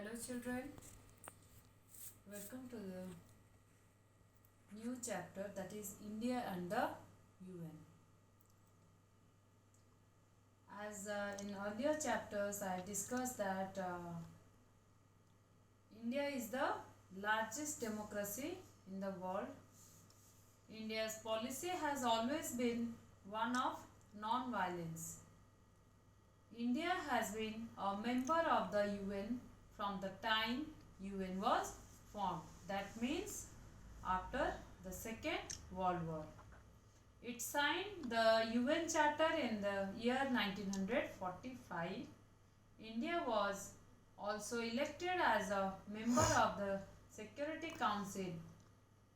Hello children, welcome to the new chapter, that is India and the UN. As in earlier chapters I discussed that India is the largest democracy in the world. India's policy has always been one of non-violence. India has been a member of the UN from the time UN was formed. That means after the Second World War. It signed the UN Charter in the year 1945. India was also elected as a member of the Security Council.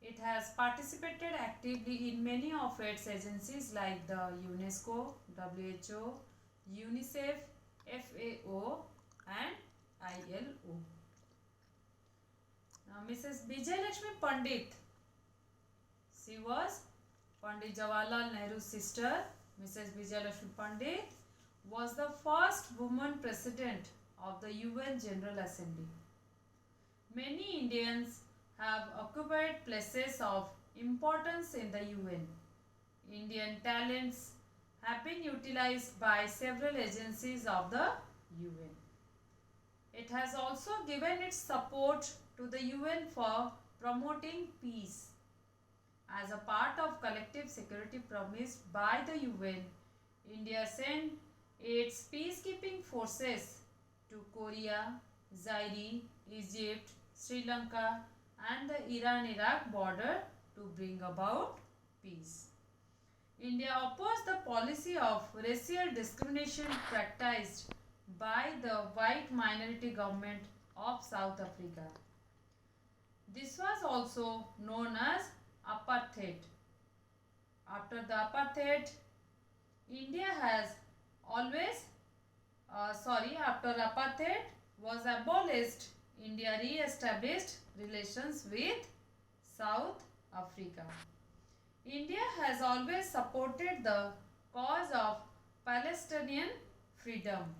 It has participated actively in many of its agencies like the UNESCO, WHO, UNICEF, FAO and ILO. Now Mrs. Vijayalakshmi Pandit, she was Pandit Jawaharlal Nehru's sister. Mrs. Vijayalakshmi Pandit was the first woman president of the UN General Assembly. Many Indians have occupied places of importance in the UN. Indian talents have been utilized by several agencies of the UN. It has also given its support to the UN for promoting peace. As a part of collective security promised by the UN, India sent its peacekeeping forces to Korea, Zaire, Egypt, Sri Lanka and the Iran-Iraq border to bring about peace. India opposed the policy of racial discrimination practiced by the white minority government of South Africa. This was also known as apartheid. After the apartheid, after apartheid was abolished, India re-established relations with South Africa. India has always supported the cause of Palestinian freedom.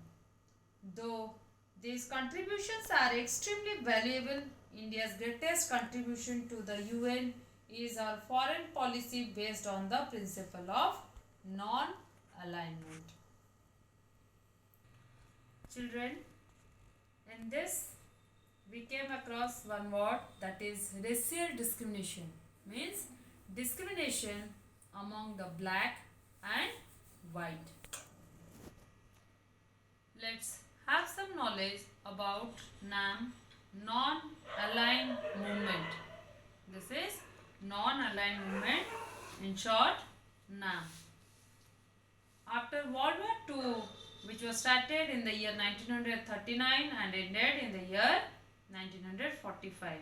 Though these contributions are extremely valuable, India's greatest contribution to the UN is our foreign policy based on the principle of non-alignment. Children, in this we came across one word, that is racial discrimination. Means discrimination among the black and white. Let's have some knowledge about NAM, non-aligned movement. This is non-aligned movement, in short NAM. After World War II, which was started in the year 1939 and ended in the year 1945,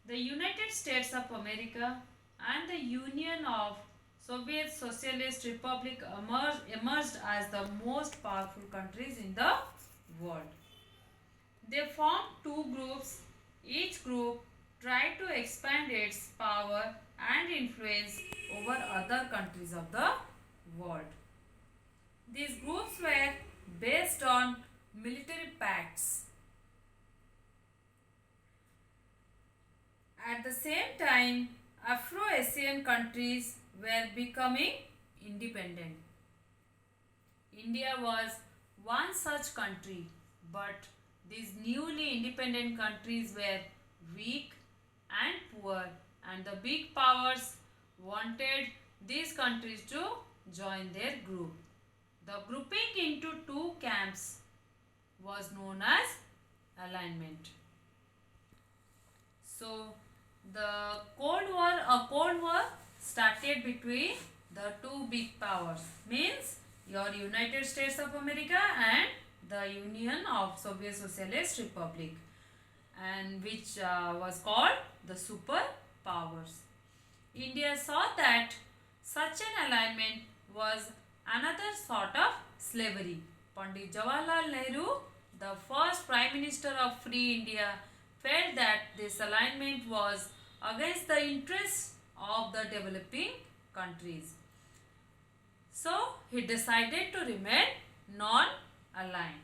the United States of America and the Union of Soviet Socialist Republic emerged as the most powerful countries in the world. They formed two groups. Each group tried to expand its power and influence over other countries of the world. These groups were based on military pacts. At the same time, Afro-Asian countries were becoming independent. India was one such country, but these newly independent countries were weak and poor, and the big powers wanted these countries to join their group. The grouping into two camps was known as alignment. So, a Cold War started between the two big powers, means your United States of America and the Union of Soviet Socialist Republic, and which was called the superpowers. India saw that such an alignment was another sort of slavery. Pandit Jawaharlal Nehru, the first Prime Minister of Free India, felt that this alignment was against the interests of the developing countries. So, he decided to remain non-aligned.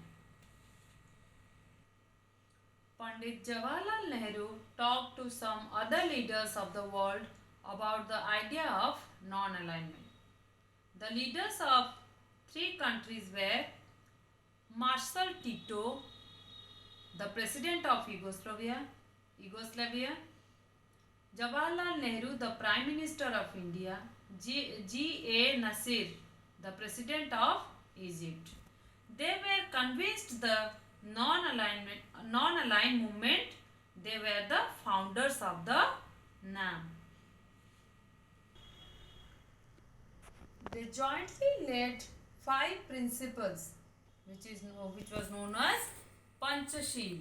Pandit Jawaharlal Nehru talked to some other leaders of the world about the idea of non-alignment. The leaders of three countries were Marshal Tito, the president of Yugoslavia, Jawaharlal Nehru, the Prime Minister of India, G.A. Nasir, the President of Egypt. They were convinced the non-aligned movement. They were the founders of the NAM. They jointly led 5 principles, which was known as Panchashil.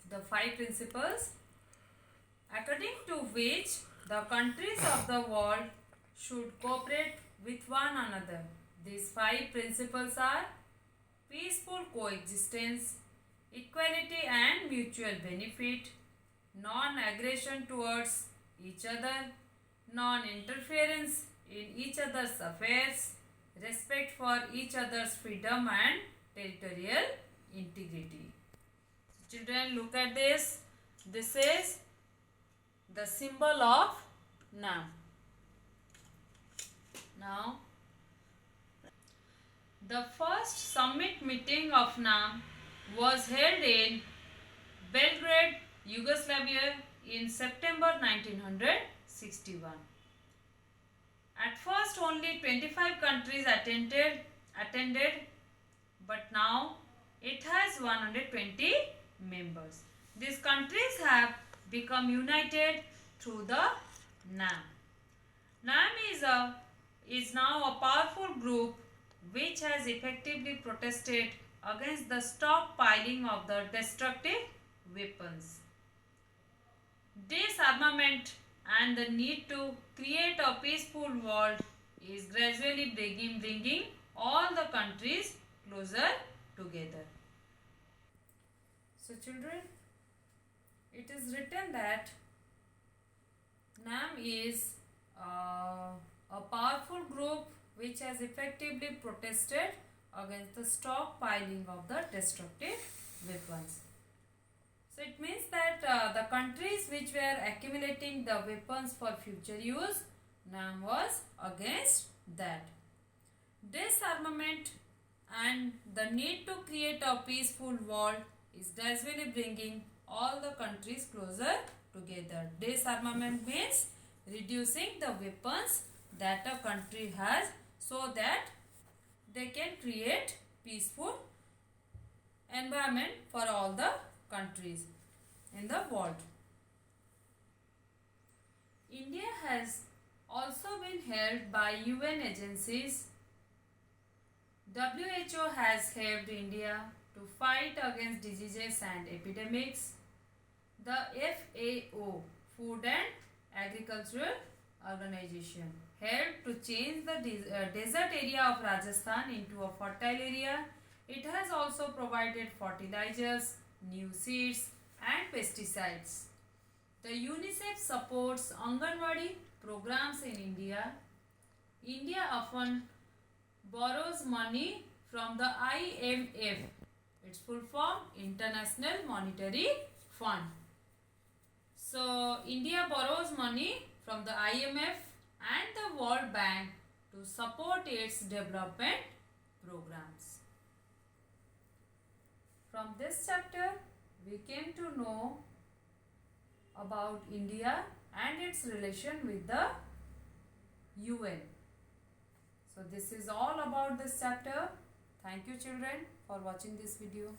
The 5 principles, according to which the countries of the world should cooperate with one another. These 5 principles are peaceful coexistence, equality and mutual benefit, non-aggression towards each other, non-interference in each other's affairs, respect for each other's freedom and territorial integrity. Children, look at this. This is the symbol of NAM. Now, the first summit meeting of NAM was held in Belgrade, Yugoslavia in September 1961. At first only 25 countries attended, but now it has 120 members. These countries have become united through the NAM. NAM is now a powerful group which has effectively protested against the stockpiling of the destructive weapons, disarmament and the need to create a peaceful world is gradually bringing all the countries closer together. So children, it is written that NAM is a powerful group which has effectively protested against the stockpiling of the destructive weapons. So it means that the countries which were accumulating the weapons for future use, NAM was against that. Disarmament and the need to create a peaceful world is gradually bringing all the countries closer together. Disarmament means reducing the weapons that a country has so that they can create peaceful environment for all the countries in the world. India has also been helped by UN agencies. WHO has helped India to fight against diseases and epidemics. The FAO, Food and Agricultural Organization, helped to change the desert area of Rajasthan into a fertile area. It has also provided fertilizers, new seeds and pesticides. The UNICEF supports Anganwadi programs in India. India often borrows money from the IMF. Its full form, International Monetary Fund. So, India borrows money from the IMF and the World Bank to support its development programs. From this chapter, we came to know about India and its relation with the UN. So this is all about this chapter. Thank you children for watching this video.